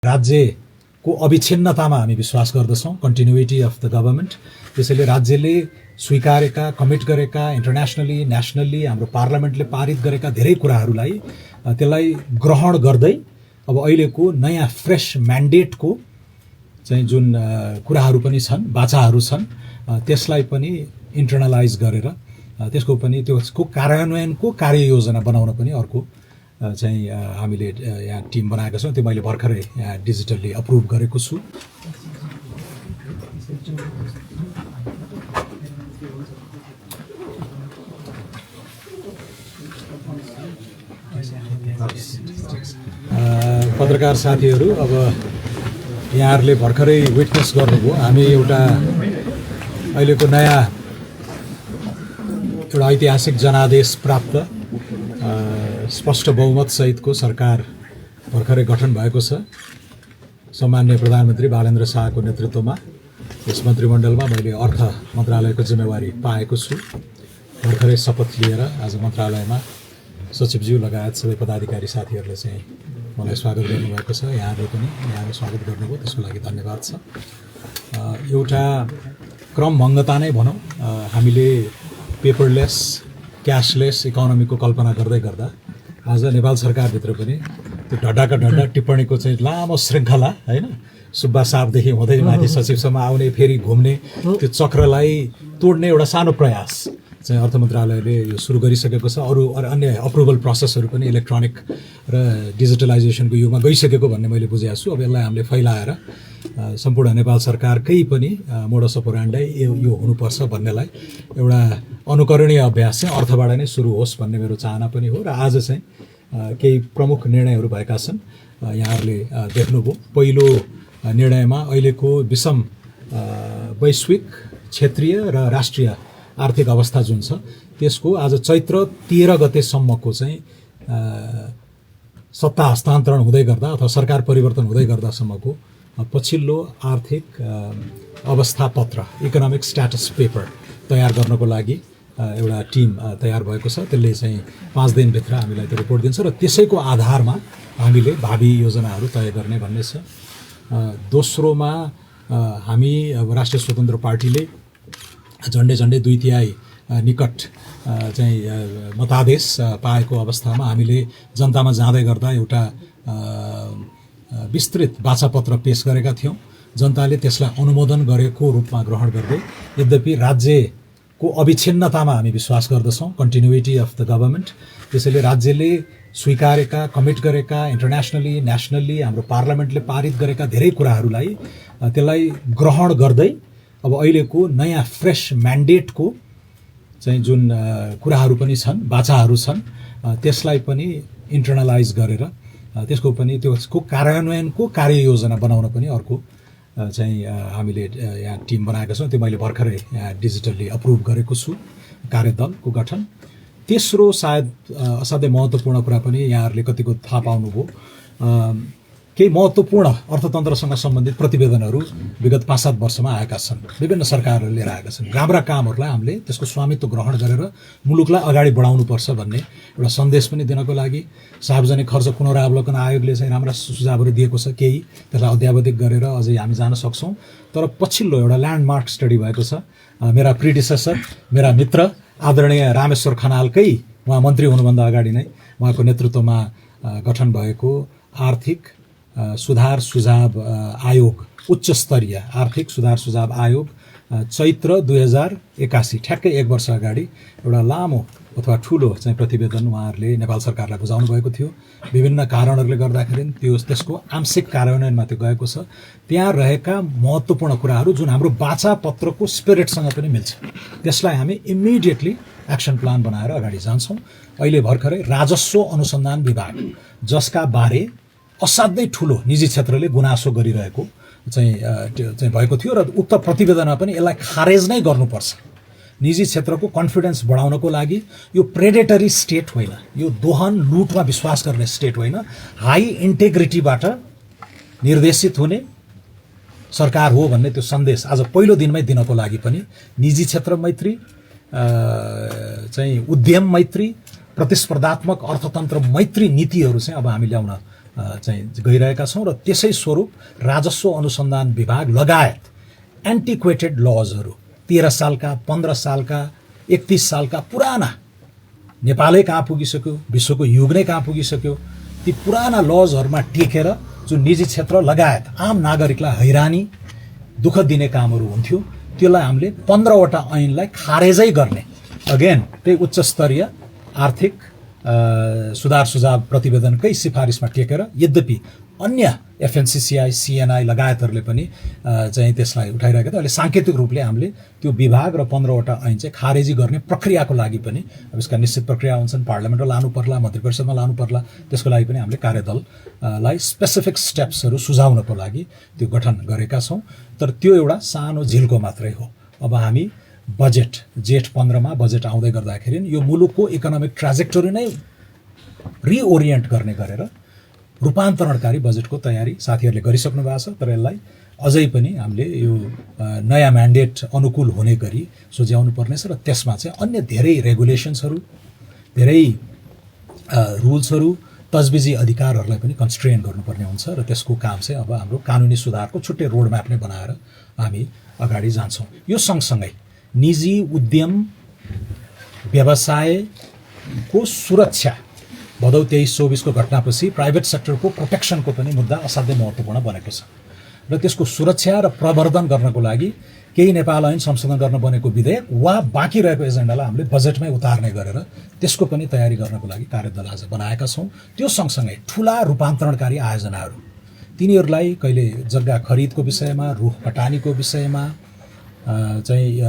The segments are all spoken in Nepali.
राज्यको अविच्छिन्नतामा हामी विश्वास गर्दछौँ, कन्टिन्युटी अफ द गभर्मेन्ट। त्यसैले राज्यले स्वीकारेका, कमिट गरेका, इन्टरनेसनली नेसनल्ली हाम्रो पार्लियामेन्टले पारित गरेका धेरै कुराहरूलाई त्यसलाई ग्रहण गर्दै अब अहिलेको नयाँ फ्रेस म्यान्डेटको चाहिँ जुन कुराहरू पनि छन्, बाचाहरू छन्, त्यसलाई पनि इन्टर्नलाइज गरेर त्यसको पनि त्यसको कार्यान्वयनको कार्ययोजना बनाउन पनि अर्को चाहिँ हामीले यहाँ टिम बनाएका छौँ। त्यो मैले भर्खरै यहाँ डिजिटल्ली अप्रुभ गरेको छु। पत्रकार साथीहरू, अब यहाँहरूले भर्खरै विटनेस गर्नुभयो, हामी एउटा अहिलेको नयाँ एउटा ऐतिहासिक जनादेश प्राप्त स्पष्ट बहुमत सहितको सरकार भर्खरै गठन भएको छ। सम्माननीय प्रधानमन्त्री बालेन्द्र शाहको नेतृत्वमा यस मन्त्रीमण्डलमा मैले अर्थ मन्त्रालयको जिम्मेवारी पाएको छु। भर्खरै शपथ लिएर आज मन्त्रालयमा सचिवज्यू लगायत सबै पदाधिकारी साथीहरूले चाहिँ मलाई स्वागत गर्नुभएको छ। यहाँले पनि यहाँले स्वागत गर्नुभयो, त्यसको लागि धन्यवाद छ। एउटा क्रमभङ्गता नै भनौँ, हामीले पेपरलेस क्यासलेस इकोनोमीको कल्पना गर्दै गर्दा आज नेपाल सरकारभित्र पनि त्यो ढड्डाका ढड्डा टिप्पणीको चाहिँ लामो श्रृङ्खला, होइन, सुब्बा साहबदेखि हुँदै माथि सचिवसम्म आउने, फेरि घुम्ने त्यो चक्रलाई तोड्ने एउटा सानो प्रयास चाहिँ अर्थ मन्त्रालयले यो सुरु गरिसकेको छ। अरू अन्य अप्रुभल प्रोसेसहरू पनि इलेक्ट्रोनिक र डिजिटलाइजेसनको युगमा गइसकेको भन्ने मैले बुझेको छु। अब यसलाई हामीले फैलाएर सम्पूर्ण नेपाल सरकारकै पनि मोडस अपोरान्डी यो हुनुपर्छ भन्नेलाई एउटा अनुकरणीय अभ्यास चाहिँ अर्थबाट नै सुरु होस् भन्ने मेरो चाहना पनि हो। र आज चाहिँ केही प्रमुख निर्णयहरू भएका छन्, यहाँहरूले देख्नुभयो। पहिलो निर्णयमा अहिलेको विषम वैश्विक, क्षेत्रीय र राष्ट्रिय आर्थिक अवस्था जुन छ त्यसको आज चैत्र 13 गतेसम्मको चाहिँ सत्ता हस्तान्तरण हुँदै गर्दा अथवा सरकार परिवर्तन हुँदै गर्दासम्मको पछिल्लो आर्थिक अवस्था पत्र, इकोनोमिक स्ट्याटस पेपर तयार गर्नको लागि एउटा टिम तयार भएको छ। त्यसले चाहिँ 5 दिनभित्र हामीलाई त्यो रिपोर्ट दिन्छ र त्यसैको आधारमा हामीले भावी योजनाहरू तय गर्ने भन्ने छ। दोस्रोमा हामी अब राष्ट्रिय स्वतन्त्र पार्टीले झन्डै 2/3 निकट चाहिँ मतादेश पाएको अवस्थामा हामीले जनतामा जाँदै गर्दा एउटा विस्तृत बाचापत्र पेश गरेका थियौँ। जनताले त्यसलाई अनुमोदन गरेको रूपमा ग्रहण गर्दै, यद्यपि राज्यको अविच्छिन्नतामा हामी विश्वास गर्दछौँ, कन्टिन्युटी अफ द गभर्मेन्ट। त्यसैले राज्यले स्वीकारेका, कमिट गरेका, इन्टरनेसनली नेसनल्ली हाम्रो पार्लियामेन्टले पारित गरेका धेरै कुराहरूलाई त्यसलाई ग्रहण गर्दै अब अहिलेको नयाँ फ्रेस म्यान्डेटको चाहिँ जुन कुराहरू पनि छन्, बाचाहरू छन्, त्यसलाई पनि इन्टर्नलाइज गरेर त्यसको पनि त्यसको कार्यान्वयनको कार्ययोजना बनाउन पनि अर्को चाहिँ हामीले यहाँ टिम बनाएका छौँ। त्यो मैले भर्खरै यहाँ डिजिटल्ली अप्रुभ गरेको छु, कार्यदलको गठन। तेस्रो सायद असाध्यै महत्त्वपूर्ण कुरा पनि यहाँहरूले कतिको थाहा पाउनुभयो, केही महत्त्वपूर्ण अर्थतन्त्रसँग सम्बन्धित प्रतिवेदनहरू विगत 5-7 वर्षमा आएका छन्। विभिन्न सरकारहरूले लिएर आएका छन्। राम्रा कामहरूलाई हामीले त्यसको स्वामित्व ग्रहण गरेर मुलुकलाई अगाडि बढाउनुपर्छ भन्ने एउटा सन्देश पनि दिनको लागि सार्वजनिक खर्च पुनरावलोकन आयोगले चाहिँ राम्रा सुझावहरू दिएको छ। केही त्यसलाई अध्यावधिक गरेर अझै हामी जान सक्छौँ। तर पछिल्लो एउटा ल्यान्डमार्क स्टडी भएको छ। मेरा प्रिडिसेसर, मेरा मित्र आदरणीय रामेश्वर खनालकै, उहाँ मन्त्री हुनुभन्दा अगाडि नै उहाँको नेतृत्वमा गठन भएको आर्थिक सुधार सुझाव आयोग, उच्च स्तरीय आर्थिक सुधार सुझाव आयोग चैत्र 2081, ठ्याक्कै 1 वर्ष अगाडि एउटा लामो अथवा ठुलो चाहिँ प्रतिवेदन उहाँहरूले नेपाल सरकारलाई बुझाउनु भएको थियो। विभिन्न कारणहरूले गर्दाखेरि त्यसको आंशिक कार्यान्वयनमा त्यो गएको छ। त्यहाँ रहेका महत्त्वपूर्ण कुराहरू जुन हाम्रो बाचा पत्रको स्पिरिटसँग पनि मिल्छ, त्यसलाई हामी इमिडिएटली एक्सन प्लान बनाएर अगाडि जान्छौँ। अहिले भर्खरै राजस्व अनुसन्धान विभाग, जसका बारे असाध्यै ठुलो निजी क्षेत्रले गुनासो गरिरहेको चाहिँ भएको थियो र उक्त प्रतिवेदनमा पनि यसलाई खारेज नै गर्नुपर्छ। निजी क्षेत्रको कन्फिडेन्स बढाउनको लागि यो प्रेडेटरी स्टेट होइन, यो दोहन लुटमा विश्वास गर्ने स्टेट होइन, हाई इन्टेग्रिटीबाट निर्देशित हुने सरकार हो भन्ने त्यो सन्देश आज पहिलो दिनमै दिनको लागि पनि निजी क्षेत्र मैत्री, चाहिँ उद्यम मैत्री, प्रतिस्पर्धात्मक अर्थतन्त्र मैत्री नीतिहरू चाहिँ अब हामी ल्याउन चाहिँ गइरहेका छौँ र त्यसै स्वरूप राजस्व अनुसन्धान विभाग लगायत एन्टिक्वेटेड लजहरू 13 सालका 15 सालका 31 सालका पुराना नेपालै कहाँ पुगिसक्यो, विश्वको युग नै कहाँ पुगिसक्यो, ती पुराना लजहरूमा टेकेर जुन निजी क्षेत्र लगायत आम नागरिकलाई हैरानी दुःख दिने कामहरू हुन्थ्यो त्यसलाई हामीले 15वटा ऐनलाई खारेजै गर्ने अगेन त्यही उच्च स्तरीय आर्थिक सुधार सुझाव प्रतिवेदनकै सिफारिसमा टेकेर यद्यपि अन्य एफएनसीसीआई सीएनआई लगायतहरूले पनि चाहिँ त्यसलाई उठाइरहेका थिए। अहिले साङ्केतिक रूपले हामीले त्यो विभाग र 15वटा ऐन चाहिँ खारेजी गर्ने प्रक्रियाको लागि पनि अब यसका निश्चित प्रक्रिया हुन्छन्, पार्लियामेन्टमा लानु पर्ला, मन्त्री परिषदमा लानु पर्ला, त्यसको लागि पनि हामीले कार्यदललाई स्पेसिफिक स्टेप्सहरू सुझाउनको लागि त्यो गठन गरेका छौँ। तर त्यो एउटा सानो झिल्को मात्रै हो। अब हामी बजेट जेठ 15मा बजेट आउँदै गर्दाखेरि यो मुलुकको इकोनोमिक ट्राजेक्टोरी नै रिओरिएन्ट गर्ने गरेर रूपान्तरणकारी बजेटको तयारी साथीहरूले गरिसक्नु भएको छ। तर यसलाई अझै पनि हामीले यो नयाँ म्यान्डेट अनुकूल हुने गरी सुझाउनु पर्नेछ र त्यसमा चाहिँ अन्य धेरै रेगुलेसन्सहरू, धेरै रुल्सहरू, तजबिजी अधिकारहरूलाई पनि कन्स्ट्रेन गर्नुपर्ने हुन्छ र त्यसको काम चाहिँ अब हाम्रो कानुनी सुधारको छुट्टै रोड म्याप नै बनाएर हामी अगाडि जान्छौँ। यो सँगसँगै निजी उद्यम व्यवसायको सुरक्षा भदौ 23-24को घटनापछि प्राइभेट सेक्टरको प्रोटेक्सनको पनि मुद्दा असाध्यै महत्त्वपूर्ण बनेको छ र त्यसको सुरक्षा र प्रवर्धन गर्नको लागि केही नेपाल ऐन संशोधन गर्न बनेको विधेयक वा बाँकी रहेको एजेन्डालाई हामीले बजेटमै उतार्ने गरेर त्यसको पनि तयारी गर्नको लागि कार्यदल आज बनाएका छौँ। त्यो सँगसँगै ठुला रूपान्तरणकारी आयोजनाहरू तिनीहरूलाई कहिले जग्गा खरिदको विषयमा, रुख कटानीको विषयमा चाहिँ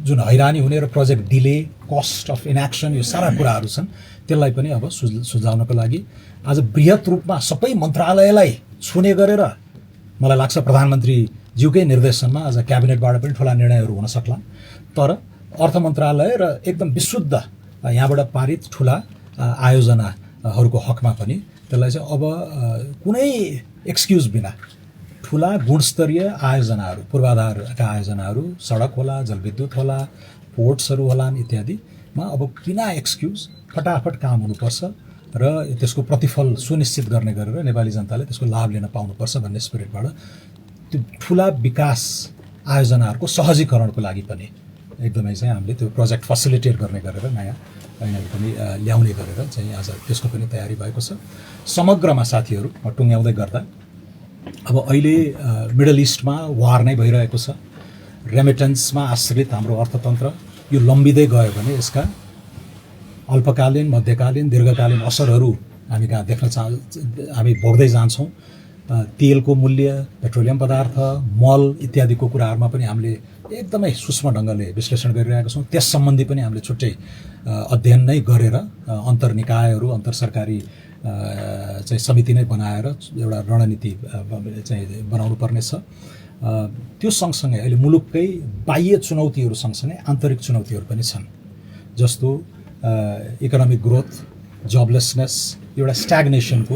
जुन हैरानी हुने र प्रोजेक्ट डिले, कस्ट अफ इनएक्सन, यो सारा कुराहरू छन्, त्यसलाई पनि अब सुझाउनको लागि आज बृहत रूपमा सबै मन्त्रालयलाई छुने गरेर मलाई लाग्छ प्रधानमन्त्रीज्यूकै निर्देशनमा आज क्याबिनेटबाट पनि ठुला निर्णयहरू हुन सक्ला। तर अर्थ मन्त्रालय र एकदम विशुद्ध यहाँबाट पारित ठुला आयोजनाहरूको हकमा पनि त्यसलाई चाहिँ अब कुनै एक्सक्युज बिना ठुला गुणस्तरीय आयोजनाहरू, पूर्वाधारका आयोजनाहरू, सडक होला, जलविद्युत होला, पोर्ट्सहरू होलान् इत्यादिमा अब बिना एक्सक्युज फटाफट काम हुनुपर्छ र त्यसको प्रतिफल सुनिश्चित गर्ने गरेर नेपाली जनताले त्यसको लाभ लिन पाउनुपर्छ भन्ने स्पिरिटबाट त्यो ठुला विकास आयोजनाहरूको सहजीकरणको लागि पनि एकदमै चाहिँ हामीले त्यो प्रोजेक्ट फेसिलिटेट गर्ने गरेर नयाँ ऐनहरू पनि ल्याउने गरेर चाहिँ आज त्यसको पनि तयारी भएको छ। समग्रमा साथीहरू म टुङ्ग्याउँदै गर्दा अब अहिले मिडल इस्टमा वार नै भइरहेको छ, रेमिटेन्समा आश्रित हाम्रो अर्थतन्त्र यो लम्बिँदै गयो भने यसका अल्पकालीन, मध्यकालीन, दीर्घकालीन असरहरू हामी कहाँ हामी भोग्दै जान्छौँ। तेलको मूल्य, पेट्रोलियम पदार्थ, मल इत्यादिको कुराहरूमा पनि हामीले एकदमै सूक्ष्म ढङ्गले विश्लेषण गरिरहेका छौँ। त्यस सम्बन्धी पनि हामीले छुट्टै अध्ययन नै गरेर अन्तर्निकायहरू, अन्तरसरकारी चाहिँ समिति नै बनाएर एउटा रणनीति चाहिँ बनाउनु पर्नेछ। त्यो सँगसँगै अहिले मुलुककै बाह्य चुनौतीहरू सँगसँगै आन्तरिक चुनौतीहरू पनि छन्, जस्तो इकोनोमिक ग्रोथ, जबलेसनेस, एउटा स्ट्याग्नेसनको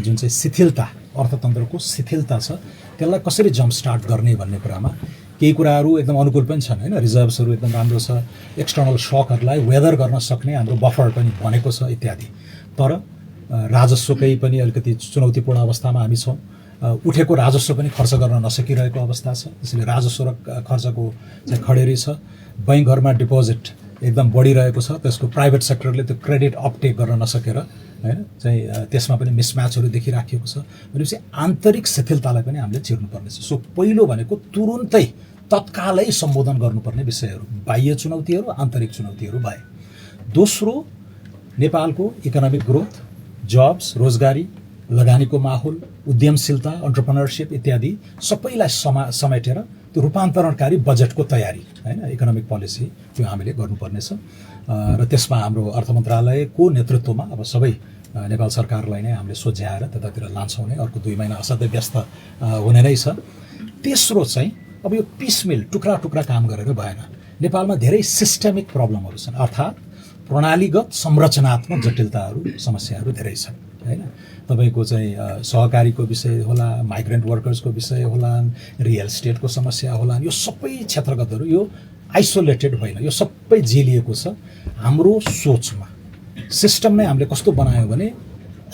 जुन चाहिँ शिथिलता, अर्थतन्त्रको शिथिलता छ, त्यसलाई कसरी जम्प स्टार्ट गर्ने भन्ने कुरामा केही कुराहरू एकदम अनुकूल पनि छन् होइन, रिजर्भ्सहरू एकदम राम्रो छ, एक्सटर्नल सकहरूलाई वेदर गर्न सक्ने हाम्रो बफर पनि बनेको छ इत्यादि। तर राजस्वकै पनि अलिकति चुनौतीपूर्ण अवस्थामा हामी छौँ। उठेको राजस्व पनि खर्च गर्न नसकिरहेको अवस्था छ, त्यसैले राजस्व र खर्चको चाहिँ खडेरी छ। बैंक घरमा डिपोजिट एकदम बढिरहेको छ, त्यसको प्राइभेट सेक्टरले त्यो क्रेडिट अपटेक गर्न नसकेर होइन चाहिँ त्यसमा पनि मिसम्याचहरू देखिराखेको छ। भनेपछि आन्तरिक शिथिलतालाई पनि हामीले चिर्नुपर्नेछ। सो पहिलो भनेको तुरुन्तै तत्कालै सम्बोधन गर्नुपर्ने विषयहरू बाह्य चुनौतीहरू, आन्तरिक चुनौतीहरू भए। दोस्रो, नेपालको इकोनोमिक ग्रोथ, जब्स, रोजगारी, लगानीको माहौल, उद्यमशीलता, एन्टरप्रेन्योरशिप इत्यादि सबैलाई समेटेर त्यो रूपान्तरणकारी बजेटको तयारी होइन, इकोनोमिक पोलिसी त्यो हामीले गर्नुपर्नेछ। र त्यसमा हाम्रो अर्थ मन्त्रालयको नेतृत्वमा अब सबै नेपाल सरकारलाई नै हामीले सोझ्याएर त्यतातिर लान्छौँ नै। अर्को 2 महिना असाध्यै व्यस्त हुने नै छ। तेस्रो चाहिँ अब यो पिसमिल टुक्रा टुक्रा काम गरेर भएन। नेपालमा धेरै सिस्टमिक प्रब्लमहरू छन्, अर्थात् प्रणालीगत संरचनात्मक जटिलताहरू, समस्याहरू धेरै छन् होइन। तपाईँको चाहिँ सहकारीको विषय होला, माइग्रेन्ट वर्कर्सको विषय होला, रियल इस्टेटको समस्या होला, यो सबै क्षेत्रगतहरू यो आइसोलेटेड होइन, यो सबै झेलिएको छ। हाम्रो सोचमा सिस्टम नै हामीले कस्तो बनायो भने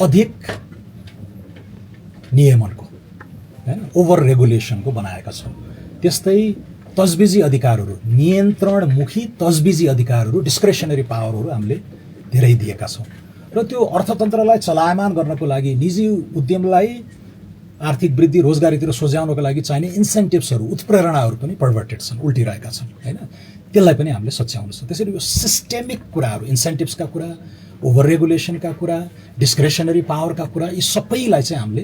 अधिक नियमनको हैन ओभर रेगुलेसनको बनाएका छौँ। त्यस्तै तजबिजी अधिकारहरू, नियन्त्रणमुखी तजबिजी अधिकारहरू, डिस्क्रेसनरी पावरहरू हामीले धेरै दिएका छौँ र त्यो अर्थतन्त्रलाई चलायमान गर्नको लागि निजी उद्यमलाई आर्थिक वृद्धि रोजगारीतिर सोझ्याउनको लागि चाहिने इन्सेन्टिभ्सहरू, उत्प्रेरणाहरू पनि पर्भर्टेड छन्, उल्टिरहेका छन् हैन। त्यसलाई पनि हामीले सच्याउनु छ। त्यसैले यो सिस्टेमिक कुराहरू, इन्सेन्टिभ्सका कुरा, ओभर रेगुलेसनका कुरा, डिस्क्रेसनरी पावरका कुरा, यी सबैलाई चाहिँ हामीले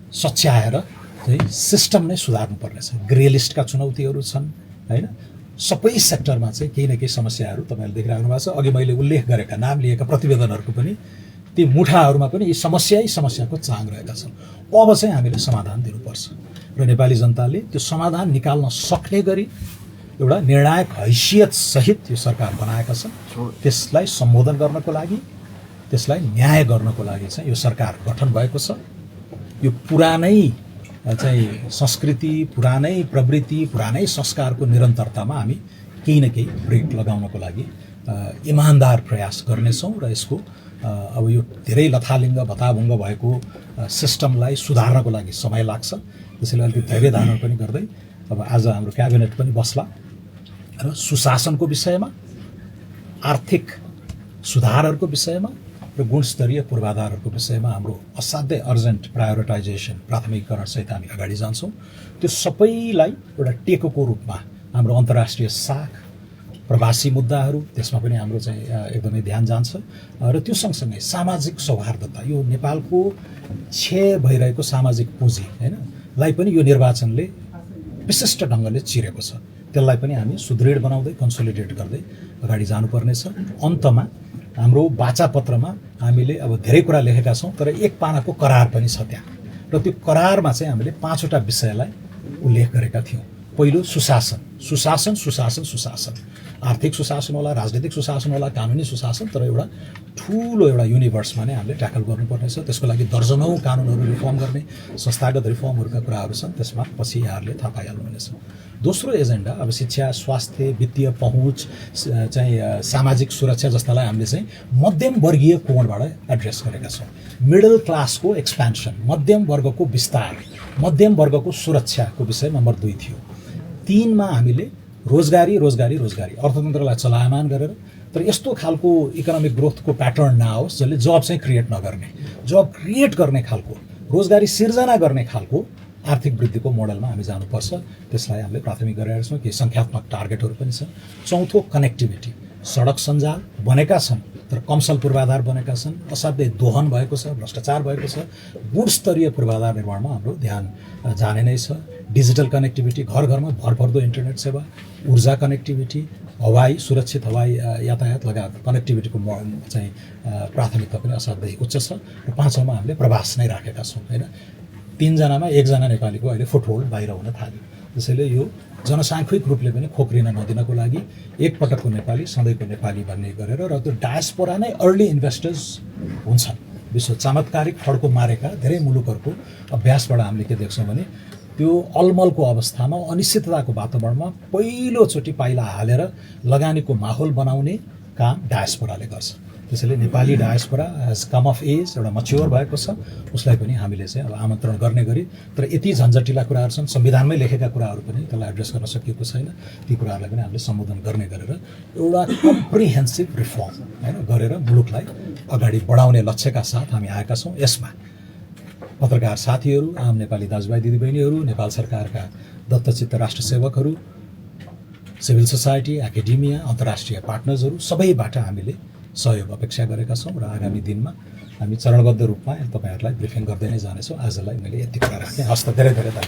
सच्याएर चाहिँ सिस्टम नै सुधार्नुपर्ने छ। ग्रे लिस्टका चुनौतीहरू छन् हैन। सबै सेक्टरमा चाहिँ केही न केही समस्याहरू तपाईँहरूले देखिराख्नु भएको छ। अघि मैले उल्लेख गरेका, नाम लिएका प्रतिवेदनहरूको पनि ती मुठाहरूमा पनि यी समस्याको चाङ रहेका छन्। अब चाहिँ हामीले समाधान दिनुपर्छ र नेपाली जनताले त्यो समाधान निकाल्न सक्ने गरी एउटा निर्णायक हैसियत सहित यो सरकार बनाएका छन्। त्यसलाई सम्बोधन गर्नको लागि, त्यसलाई न्याय गर्नको लागि चाहिँ यो सरकार गठन भएको छ। यो पुरानै चाहिँ संस्कृति, पुरानै प्रवृत्ति, पुरानै संस्कारको निरन्तरतामा हामी केही न केही ब्रेक लगाउनको लागि इमान्दार प्रयास गर्नेछौँ र यसको अब यो धेरै लथालिङ्ग भताभुङ्ग भएको सिस्टमलाई सुधार्नको लागि समय लाग्छ। त्यसैले अलिकति धैर्य धारण पनि गर्दै अब आज हाम्रो क्याबिनेट पनि बस्ला र सुशासनको विषयमा, आर्थिक सुधारहरूको विषयमा र गुणस्तरीय पूर्वाधारहरूको विषयमा हाम्रो असाध्यै अर्जेन्ट प्रायोरिटाइजेसन, प्राथमिकीकरण सहित हामी अगाडि जान्छौँ। त्यो सबैलाई एउटा टेकोको रूपमा हाम्रो अन्तर्राष्ट्रिय साख, प्रवासी मुद्दाहरू, त्यसमा पनि हाम्रो चाहिँ एकदमै ध्यान जान्छ र त्यो सँगसँगै सामाजिक सौहार्दता, यो नेपालको क्षय भइरहेको सामाजिक पुँजी हैन लाई पनि यो निर्वाचनले विशिष्ट ढङ्गले चिरेको छ। त्यसलाई पनि हामी सुदृढ बनाउँदै, कन्सोलिडेट गर्दै अगाडि जानुपर्नेछ। अन्तमा हाम्रो वाचापत्रमा हामीले अब धेरै कुरा लेखेका छौँ, तर एक पानाको करार पनि छ त्यहाँ र त्यो करारमा चाहिँ हामीले 5वटा विषयलाई उल्लेख गरेका थियौँ। पहिलो सुशासन, सुशासन, सुशासन, सुशासन। आर्थिक सुशासन होला, राजनीतिक सुशासन होला, कानुनी सुशासन, तर एउटा ठुलो एउटा युनिभर्समा नै हामीले ट्याकल गर्नुपर्नेछ। त्यसको लागि दर्जनौँ कानुनहरू रिफर्म गर्ने, संस्थागत रिफर्महरूका कुराहरू छन्। त्यसमा पछि यहाँहरूले थाहा पाइहाल्नुहुनेछ। दोस्रो एजेन्डा अब शिक्षा, स्वास्थ्य, वित्तीय पहुँच, चाहिँ सामाजिक सुरक्षा जस्तालाई हामीले चाहिँ मध्यम वर्गीय कोणबाट एड्रेस गरेका छौँ। मिडल क्लासको एक्सपेन्सन, मध्यम वर्गको विस्तार, मध्यम वर्गको सुरक्षाको विषय नम्बर 2 थियो। 3 मा हामीले रोजगारी, रोजगारी, रोजगारी, अर्थतन्त्रलाई चलायमान गरेर, तर यस्तो खालको इकोनोमिक ग्रोथको प्याटर्न नआओस् जसले जब चाहिँ क्रिएट नगर्ने, जब क्रिएट गर्ने खालको, रोजगारी सिर्जना गर्ने खालको आर्थिक वृद्धिको मोडलमा हामी जानुपर्छ। त्यसलाई हामीले प्राथमिक गरेका छौँ। केही सङ्ख्यात्मक टार्गेटहरू पनि छन्। चौथो कनेक्टिभिटी, सडक सञ्जाल बनेका छन् तर कमसल पूर्वाधार बनेका छन्, असाध्यै दोहन भएको छ, भ्रष्टाचार भएको छ। गुणस्तरीय पूर्वाधार निर्माणमा हाम्रो ध्यान जाने नै छ। डिजिटल कनेक्टिभिटी, घर घरमा भरपर्दो इन्टरनेट सेवा, ऊर्जा कनेक्टिभिटी, हवाई, सुरक्षित हवाई यातायात लगायत कनेक्टिभिटीको चाहिँ प्राथमिकता पनि असाध्यै उच्च छ। र 5औँमा हामीले प्रवास नै राखेका छौँ हैन। 3 जनामा 1 जना नेपालीको अहिले फुटहोल्ड बाहिर हुन थाल्यो। त्यसैले यो जनसाङ्ख्यिक रूपले पनि खोक्रिन नदिनको लागि एकपटकको नेपाली सधैँको नेपाली भन्ने गरेर र त्यो डायस्पोरा नै अर्ली इन्भेस्टर्स हुन्छन्। विश्व चमत्कारिक फड्को मारेका धेरै मुलुकहरूको अभ्यासबाट हामीले के देख्छौँ भने त्यो अलमलको अवस्थामा, अनिश्चितताको वातावरणमा पहिलोचोटि पाइला हालेर लगानीको माहौल बनाउने काम डायस्पोराले गर्छ। त्यसैले Nepali diaspora has come of age, एउटा मच्योर भएको छ, उसलाई पनि हामीले चाहिँ अब आमन्त्रण गर्ने गरी, तर यति झन्झटिला कुराहरू छन्, संविधानमै लेखेका कुराहरू पनि त्यसलाई एड्रेस गर्न सकिएको छैन। ती कुराहरूलाई पनि हामीले सम्बोधन गर्ने गरेर एउटा कम्प्रिहेन्सिभ रिफर्म हैन गरेर मुलुकलाई अगाडि बढाउने लक्ष्यका साथ हामी आएका छौँ। यसमा पत्रकार साथीहरू, आम नेपाली दाजुभाइ दिदीबहिनीहरू, नेपाल सरकारका दत्तचित्त राष्ट्रसेवकहरू, सिभिल सोसाइटी, एकाडेमिया, अन्तर्राष्ट्रिय पार्टनर्सहरू सबैबाट हामीले सहयोग अपेक्षा गरेका छौँ र आगामी दिनमा हामी चरणबद्ध रूपमा तपाईँहरूलाई ब्रिफिङ गर्दै नै जानेछौँ। आजलाई मैले यति कुरा राखेँ। हस्त धेरै धेरै धन्यवाद।